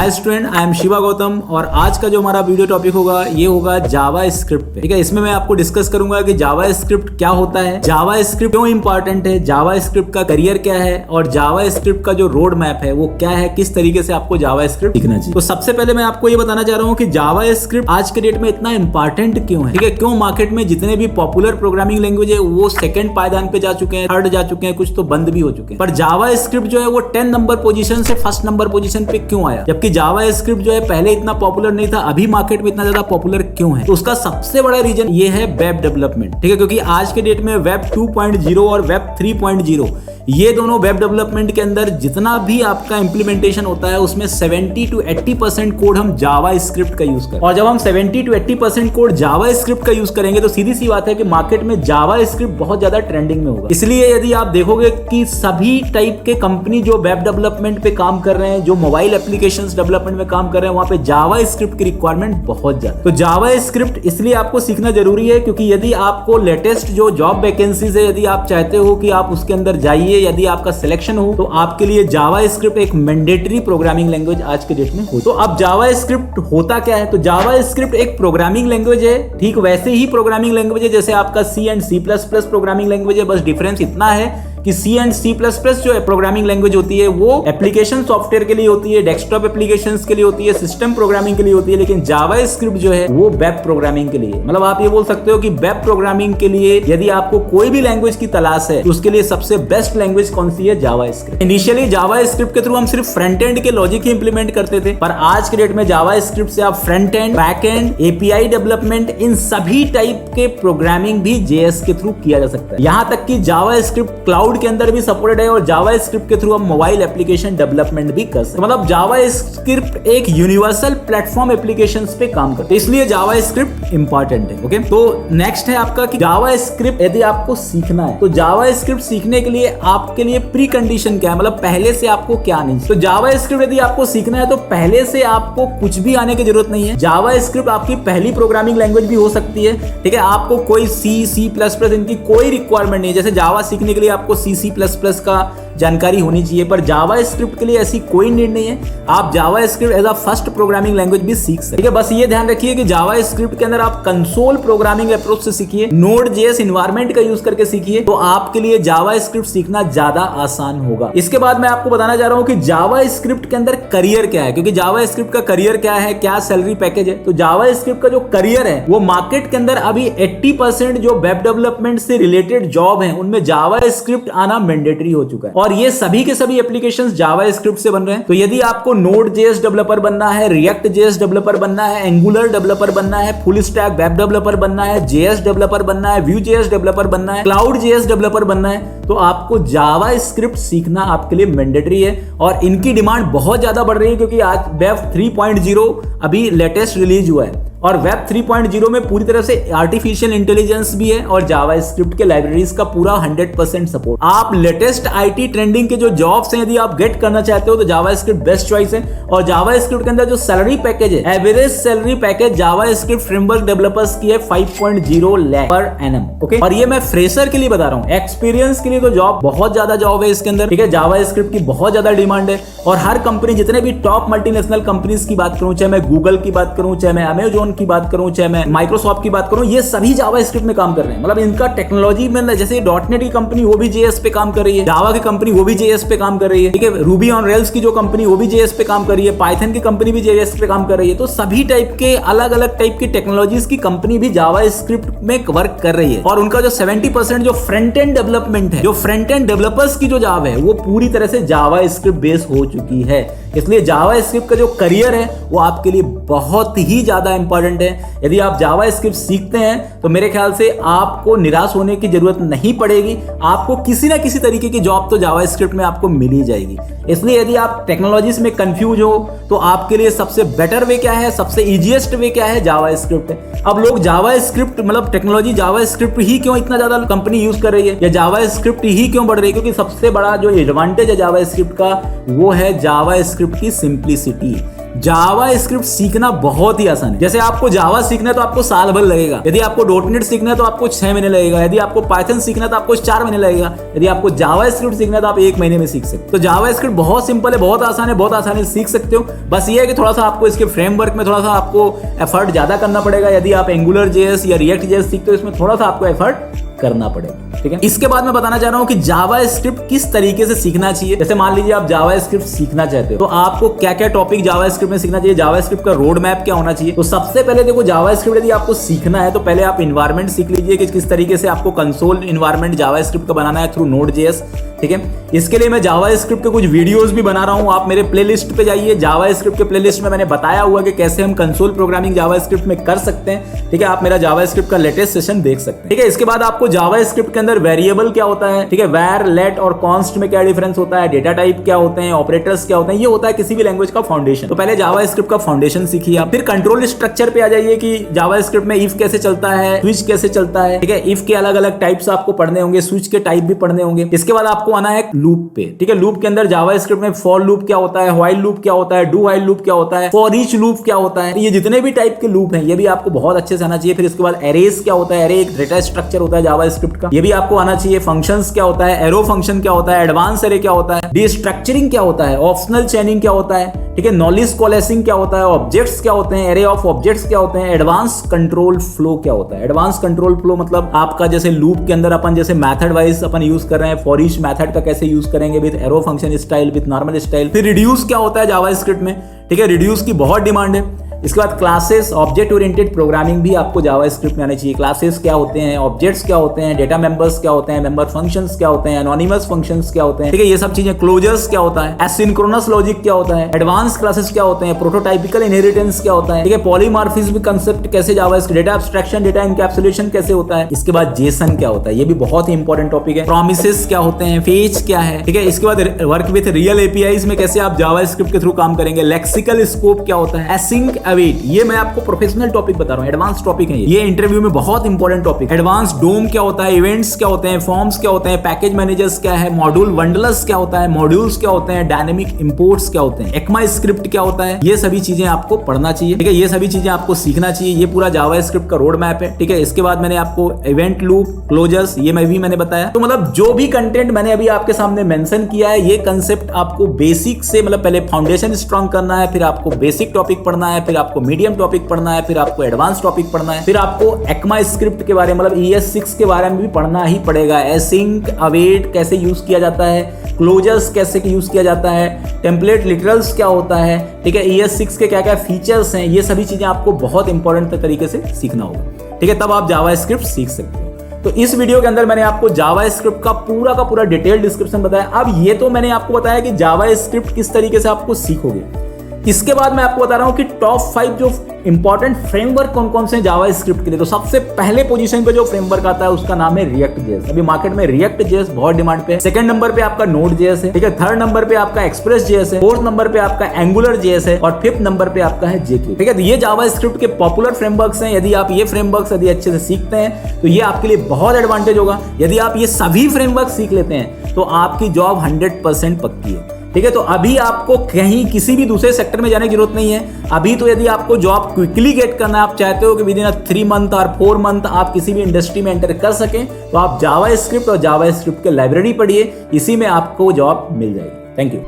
Hi student, I am Shiva Gautam और आज का जो हमारा वीडियो टॉपिक होगा ये होगा जावा स्क्रिप्ट पे। ठीक है, इसमें मैं आपको डिस्कस करूंगा कि जावा स्क्रिप्ट क्या होता है, जावा स्क्रिप्ट क्यों इंपॉर्टेंट है, जावा स्क्रिप्ट का करियर क्या है और जावा स्क्रिप्ट का जो रोड मैप है वो क्या है, किस तरीके से आपको जावा स्क्रिप्ट सीखना चाहिए। तो सबसे पहले मैं आपको ये बताना चाह रहा हूँ कि जावा स्क्रिप्ट आज के डेट में इतना इंपॉर्टेंट क्यों है। ठीक है, क्यों मार्केट में जितने भी पॉपुलर प्रोग्रामिंग लैंग्वेज है वो सेकंड पायदान पे जा चुके हैं, थर्ड जा चुके हैं, कुछ तो बंद भी हो चुके हैं, पर जावा स्क्रिप्ट जो है वो 10 नंबर पोजीशन से फर्स्ट नंबर पोजीशन पे क्यों आया, जबकि जावा स्क्रिप्ट जो है पहले इतना पॉपुलर नहीं था, अभी मार्केट में इतना ज्यादा पॉपुलर क्यों है। तो उसका सबसे बड़ा रीजन ये है वेब डेवलपमेंट। ठीक है, क्योंकि आज के डेट में वेब 2.0 और वेब 3.0 ये दोनों वेब डेवलपमेंट के अंदर जितना भी आपका इंप्लीमेंटेशन होता है उसमें 70 to 80% कोड हम जावा स्क्रिप्ट का यूज करें। और जब हम 70 to 80% कोड जावा स्क्रिप्ट का यूज करेंगे तो सीधी सी बात है कि मार्केट में जावा स्क्रिप्ट बहुत ज्यादा ट्रेंडिंग में होगा। इसलिए यदि आप देखोगे कि सभी टाइप के कंपनी जो वेब डेवलपमेंट पे काम कर रहे हैं, जो मोबाइल एप्लीकेशंस डेवलपमेंट में काम कर रहे हैं, वहां पे जावा स्क्रिप्ट की रिक्वायरमेंट बहुत ज्यादा। तो जावा स्क्रिप्ट इसलिए आपको सीखना जरूरी है क्योंकि यदि आपको लेटेस्ट जो जॉब वैकेंसीज है, यदि आप चाहते हो कि आप उसके अंदर जाइए, यदि आपका सिलेक्शन हो तो आपके लिए जावा स्क्रिप्ट एक मैंडेटरी प्रोग्रामिंग लैंग्वेज आज के डेट में हो। तो अब जावा स्क्रिप्ट होता क्या है, तो जावा स्क्रिप्ट एक प्रोग्रामिंग लैंग्वेज है, ठीक वैसे ही प्रोग्रामिंग लैंग्वेज है जैसे आपका C and C plus plus programming language है। बस डिफरेंस इतना है कि C and C plus plus जो है प्रोग्रामिंग लैंग्वेज होती है वो एप्लीकेशन सॉफ्टवेयर के लिए होती है, डेस्कटॉप एप्लीकेशंस के लिए होती है, सिस्टम प्रोग्रामिंग के लिए होती है, लेकिन जावा स्क्रिप्ट जो है वो वेब प्रोग्रामिंग के लिए। मतलब आप ये बोल सकते हो कि वेब प्रोग्रामिंग के लिए यदि आपको कोई भी लैंग्वेज की तलाश है तो उसके लिए सबसे बेस्ट लैंग्वेज कौन सी है, जावा स्क्रिप्ट। इनिशियली जावा स्क्रिप्ट के थ्रू हम सिर्फ फ्रंट एंड के लॉजिक ही इंप्लीमेंट करते थे, पर आज के डेट में जावा स्क्रिप्ट से आप front end, back end, API development, इन सभी टाइप के प्रोग्रामिंग भी जेएस के थ्रू किया जा सकता है। यहां तक कि जावा स्क्रिप्ट क्लाउड के अंदर भी सपोर्टेड है और जावा स्क्रिप्ट के थ्रू हम मोबाइल एप्लीकेशन डेवलपमेंट भी कर सकते हैं। मतलब जावा स्क्रिप्ट एक यूनिवर्सल प्लेटफॉर्म एप्लीकेशंस पे काम करता है, इसलिए जावा स्क्रिप्ट इंपॉर्टेंट है। ओके, तो नेक्स्ट है आपका कि जावा स्क्रिप्ट यदि आपको सीखना है तो जावा स्क्रिप्ट सीखने के लिए आपके लिए प्री कंडीशन क्या है, मतलब पहले से आपको क्या नहीं। तो जावा स्क्रिप्ट यदि आपको सीखना है तो पहले से आपको कुछ भी आने की जरूरत नहीं है। जावा स्क्रिप्ट आपकी पहली प्रोग्रामिंग लैंग्वेज भी हो सकती है। ठीक है, आपको कोई सी, सी प्लस प्लस इनकी कोई रिक्वायरमेंट नहीं है। जैसे जावा सीखने के लिए आपको सी, सी प्लस प्लस का जानकारी होनी चाहिए, पर जावा स्क्रिप्ट के लिए ऐसी कोई नीड नहीं है। आप JavaScript as a first programming language भी सीख सकते हैं। ठीक है, बस ये ध्यान रखिए कि जावा स्क्रिप्ट के अंदर आप कंसोल प्रोग्रामिंग अप्रोच से सीखिए, नोड जेएस एनवायरनमेंट का यूज करके सीखिए, तो आपके लिए जावा स्क्रिप्ट सीखना ज्यादा आसान होगा। इसके बाद मैं आपको बताना चाह रहा हूं कि जावा स्क्रिप्ट के अंदर करियर क्या है, क्योंकि जावा स्क्रिप्ट का करियर क्या है, क्या सैलरी पैकेज है। तो जावा स्क्रिप्ट का जो करियर है वो मार्केट के अंदर अभी 80% जो वेब डेवलपमेंट से रिलेटेड जॉब है उनमें जावा स्क्रिप्ट आना मैंडेटरी हो चुका है और ये सभी के सभी एप्लीकेशंस जावा स्क्रिप्ट से बन रहे हैं। तो यदि आपको नोड जेएस डेवलपर बनना है, रिएक्ट जेएस डेवलपर बनना है, एंगुलर डेवलपर बनना है, फुल स्टैक वेब डेवलपर बनना है, जेएस डेवलपर बनना है, व्यू जेएस डेवलपर बनना है, क्लाउड जेएस डेवलपर बनना है, तो आपको जावा स्क्रिप्ट सीखना आपके लिए मैंडेटरी है। और इनकी डिमांड बहुत ज्यादा बढ़ रही है क्योंकि आज वेब 3.0 अभी लेटेस्ट रिलीज हुआ है और वेब 3.0 में पूरी तरह से आर्टिफिशियल इंटेलिजेंस भी है और जावा स्क्रिप्ट के लाइब्रेरीज का पूरा 100% सपोर्ट। आप लेटेस्ट आईटी ट्रेंडिंग के जो जॉब्स हैं यदि आप गेट करना चाहते हो तो जावा स्क्रिप्ट बेस्ट चॉइस है। और जावा स्क्रिप्ट के अंदर जो सैलरी पैकेज है, एवरेज सैलरी पैकेज जावा स्क्रिप्ट फ्रेमवर्क डेवलपर्स की है 5.0 लाख पर एनम। ओके, और ये मैं फ्रेशर के लिए बता रहा हूँ, एक्सपीरियंस के लिए तो जॉब बहुत ज्यादा जॉब है इसके अंदर। ठीक है, जावा स्क्रिप्ट की बहुत ज्यादा डिमांड है और हर कंपनी, जितने भी टॉप मल्टीनेशनल कंपनीज की बात करूं, चाहे मैं गूगल की बात करूं, चाहे मैं अमेजोन की बात करूं, चाहे मैं माइक्रोसॉफ्ट की बात करूं, ये सभी जावा स्क्रिप्ट में काम कर रहे हैं। मतलब इनका टेक्नोलॉजी में जैसे डॉटनेट की कंपनी वो भी जेएस पे काम कर रही है, जावा की कंपनी वो भी जेएस पे काम कर रही है। ठीक है, रूबी ऑन रेल्स की जो कंपनी वो भी जेएस पे काम कर रही है, पाइथन की कंपनी भी जेएस पे काम कर रही है। तो सभी टाइप के अलग अलग टाइप की टेक्नोलॉजीज की कंपनी भी जावा स्क्रिप्ट में वर्क कर रही है और उनका जो 70% जो फ्रंट एंड डेवलपमेंट है, जो फ्रंट एंड डेवलपर्स की जो जॉब है वो पूरी तरह से जावा स्क्रिप्ट बेस हो चुकी है। इसलिए जावा स्क्रिप्ट का जो करियर है वो आपके लिए बहुत ही ज्यादा इंपॉर्टेंट है। यदि आप जावा स्क्रिप्ट सीखते हैं तो मेरे ख्याल से आपको निराश होने की जरूरत नहीं पड़ेगी, आपको किसी ना किसी तरीके की जॉब तो जावा स्क्रिप्ट में आपको मिल ही जाएगी। इसलिए यदि आप टेक्नोलॉजीज में कंफ्यूज हो तो आपके लिए सबसे बेटर वे क्या है, सबसे इजीएस्ट वे क्या है, जावा स्क्रिप्ट है। अब लोग जावा स्क्रिप्ट मतलब टेक्नोलॉजी जावा स्क्रिप्ट ही क्यों इतना ज्यादा कंपनी यूज कर रही है या जावा स्क्रिप्ट ही क्यों बढ़ रही है, क्योंकि सबसे बड़ा जो एडवांटेज है जावा स्क्रिप्ट का वो है जावा स्क्रिप्ट की सिंप्लिसिटी। जावा स्क्रिप्ट सीखना बहुत ही आसान है। जैसे आपको जावा सीखना है तो आपको साल भर लगेगा, यदि आपको डॉटनेट सीखना है तो आपको 6 महीने लगेगा, यदि आपको पाइथन सीखना है तो आपको 4 महीने लगेगा, यदि आपको जावा स्क्रिप्ट सीखना है तो आप 1 महीने में सीख सकते हो। तो जावा स्क्रिप्ट बहुत सिंपल है, बहुत आसान है, बहुत आसानी से सीख सकते हो। बस ये है कि थोड़ा सा आपको इसके फ्रेमवर्क में थोड़ा सा आपको एफर्ट ज्यादा करना पड़ेगा। यदि आप एंगुलर जेएस या रिएक्ट जेएस सीखते हो, इसमें थोड़ा सा आपको एफर्ट करना पड़ेगा, ठीक है। इसके बाद मैं बताना चाह रहा हूं कि जावा स्क्रिप्ट किस तरीके से सीखना चाहिए। जैसे मान लीजिए आप जावा स्क्रिप्ट सीखना चाहते हो तो आपको क्या क्या टॉपिक जावा स्क्रिप्ट में सीखना चाहिए, जावा स्क्रिप्ट का रोड मैप क्या होना चाहिए। तो सबसे पहले देखो, जावा स्क्रिप्ट यदि आपको सीखना है तो पहले आप इन्वायरमेंट सीख लीजिए कि किस तरीके से आपको कंसोल इन्वायरमेंट जावा स्क्रिप्ट का बनाना है थ्रू नोड.जेएस, ठीक है। इसके लिए मैं जावा स्क्रिप्ट के कुछ वीडियोस भी बना रहा हूं, आप मेरे प्लेलिस्ट पे जाइए। जावा स्क्रिप्ट के प्लेलिस्ट में मैंने बताया हुआ कि कैसे हम कंसोल प्रोग्रामिंग जावा स्क्रिप्ट में कर सकते हैं, ठीक है। आप मेरा जावा स्क्रिप्ट का लेटेस्ट सेशन देख सकते हैं, ठीक है। इसके बाद आपको जावा स्क्रिप्ट के अंदर वेरिएबल क्या होता है, ठीक है, वैर, लेट और कॉन्स्ट में क्या डिफरेंस होता है, डेटा टाइप क्या होते हैं, ऑपरेटर्स क्या होते हैं, ये होता है किसी भी लैंग्वेज का फाउंडेशन। तो पहले जावा स्क्रिप्ट का फाउंडेशन सीखिए आप। फिर कंट्रोल स्ट्रक्चर पे आ जाइए कि जावा स्क्रिप्ट में इफ कैसे चलता है, स्विच कैसे चलता है, ठीक है। इफ के अलग अलग टाइप्स आपको पढ़ने होंगे, स्विच के टाइप भी पढ़ने होंगे। इसके बाद आपको आना है लूप पे, ठीक है। लूप के अंदर जावा स्क्रिप्ट में फॉर लूप क्या होता है, व्हाइल लूप क्या होता है, डू व्हाइल लूप क्या होता है, फॉर ईच लूप क्या होता है, ये जितने भी टाइप के लूप हैं ये भी आपको बहुत अच्छे से आना चाहिए। फिर इसके बाद एरेज क्या होता है, एरे एक डेटा स्ट्रक्चर होता है जावा स्क्रिप्ट का, ये भी आपको आना चाहिए। फंक्शंस क्या होता है, एरो फंक्शन क्या होता है, एडवांस एरे क्या होता है, डिस्ट्रक्चरिंग क्या होता है, ऑप्शनल चेनिंग क्या होता है, ठीक है, नॉलेज कोलेसिंग क्या होता है, ऑब्जेक्ट्स क्या होते हैं, एरे ऑफ ऑब्जेक्ट्स क्या होते हैं, एडवांस कंट्रोल फ्लो क्या होता है। एडवांस कंट्रोल फ्लो मतलब आपका जैसे लूप के अंदर अपन जैसे मेथड वाइज अपन यूज कर रहे हैं, फॉर ईच मेथड का कैसे यूज करेंगे with arrow function style, with normal style. फिर रिड्यूस क्या होता है जावा स्क्रिप्ट में, ठीक है, रिड्यूस की बहुत डिमांड है। इसके बाद क्लासेस, ऑब्जेक्ट ओरिएंटेड प्रोग्रामिंग भी आपको जावा स्क्रिप्ट में आनी चाहिए। क्लासेस क्या होते हैं, ऑब्जेक्ट्स क्या होते हैं, डेटा मेंबर्स क्या होते हैं, मेंबर फंक्शंस क्या होते हैं, एनोनिमस फंक्शंस क्या होते हैं, ठीक है, ये सब चीजें। क्लोजर्स क्या होता है, एसिंक्रोनस लॉजिक क्या होता है, एडवांस क्लासेस क्या होते हैं, प्रोटोटाइपिकल इनहेरिटेंस क्या होता है, ठीक है, पॉलीमॉर्फिज्म कंसेप्ट कैसे JavaScript, data abstraction, data encapsulation कैसे होता है। इसके बाद जेसन क्या होता है, ये भी बहुत ही इंपॉर्टेंट टॉपिक है। प्रोमिसेस क्या होते हैं, फेच क्या है, ठीक है। इसके बाद वर्क विद रियल एपीआईज में कैसे आप जावा स्क्रिप्ट के थ्रू काम करेंगे। लेक्सिकल स्कोप क्या होता है, एसिंक अवेट, ये मैं आपको प्रोफेशनल टॉपिक बता रहा हूं, एडवांस टॉपिक है ये इंटरव्यू में बहुत इंपॉर्टेंट टॉपिक। एडवांस डोम क्या होता है, इवेंट्स क्या होते हैं, फॉर्म्स क्या होते हैं, पैकेज मैनेजर्स क्या है, मॉड्यूल बंडलर्स क्या होता है, मॉड्यूल्स क्या होते हैं, डायनेमिक इंपोर्ट्स क्या होते हैं, एक्मा स्क्रिप्ट क्या होता है, ये सभी चीजें आपको पढ़ना चाहिए, ठीक है, ये सभी चीजें आपको सीखना चाहिए। ये पूरा जावा स्क्रिप्ट का रोड मैप है, ठीक है। इसके बाद मैंने आपको इवेंट लूप, क्लोजर्स, ये मैंने बताया। तो मतलब जो भी कंटेंट मैंने अभी आपके सामने मेंशन किया है, ये कंसेप्ट आपको बेसिक से मतलब पहले फाउंडेशन स्ट्रांग करना है, फिर आपको बेसिक टॉपिक पढ़ना है, फिर आपको मीडियम टॉपिक पढ़ना है, फिर आपको एडवांस टॉपिक पढ़ना है, फिर आपको एक्मा स्क्रिप्ट के बारे में मतलब ES6 के बारे में भी पढ़ना ही पड़ेगा। एसिंक अवेट कैसे यूज किया जाता है, क्लोजर्स कैसे यूज किया जाता है, टेम्पलेट लिटरल्स क्या होता है, ठीक है, ES6 के क्या क्या फीचर्स हैं, ये सभी चीजें आपको बहुत इंपॉर्टेंट तरीके से सीखना होगा, ठीक है, तब आप जावा स्क्रिप्ट सीख सकते हो। तो इस वीडियो के अंदर मैंने आपको जावा स्क्रिप्ट का पूरा डिटेल डिस्क्रिप्शन बताया। अब ये तो मैंने आपको बताया कि जावा स्क्रिप्ट किस तरीके से आपको सीखोगे। इसके बाद मैं आपको बता रहा हूं कि टॉप 5 जो इंपॉर्टेंट फ्रेमवर्क कौन कौन से जावा स्क्रिप्ट के लिए। तो सबसे पहले पोजीशन पे जो फ्रेमवर्क आता है उसका नाम है रिएक्ट जेएस। अभी मार्केट में रिएक्ट जेएस बहुत डिमांड पे है। सेकंड नंबर पे आपका नोड जेएस है, ठीक है। थर्ड नंबर पे आपका एक्सप्रेस जेएस है। फोर्थ नंबर पे आपका एंगुलर जेएस है और फिफ्थ नंबर पे आपका है जेके, ठीक है। तो ये जावा स्क्रिप्ट के पॉपुलर फ्रेमवर्क्स हैं। यदि आप ये फ्रेमवर्क्स यदि अच्छे से सीखते हैं तो ये आपके लिए बहुत एडवांटेज होगा। यदि आप ये सभी फ्रेमवर्क सीख लेते हैं तो आपकी जॉब 100% पक्की है, ठीक है। तो अभी आपको कहीं किसी भी दूसरे सेक्टर में जाने की जरूरत नहीं है। अभी तो यदि आपको जॉब क्विकली गेट करना है, आप चाहते हो कि विद इन 3 मंथ और 4 मंथ आप किसी भी इंडस्ट्री में एंटर कर सकें, तो आप जावा स्क्रिप्ट और जावा स्क्रिप्ट के लाइब्रेरी पढ़िए, इसी में आपको जॉब मिल जाएगी। Thank you.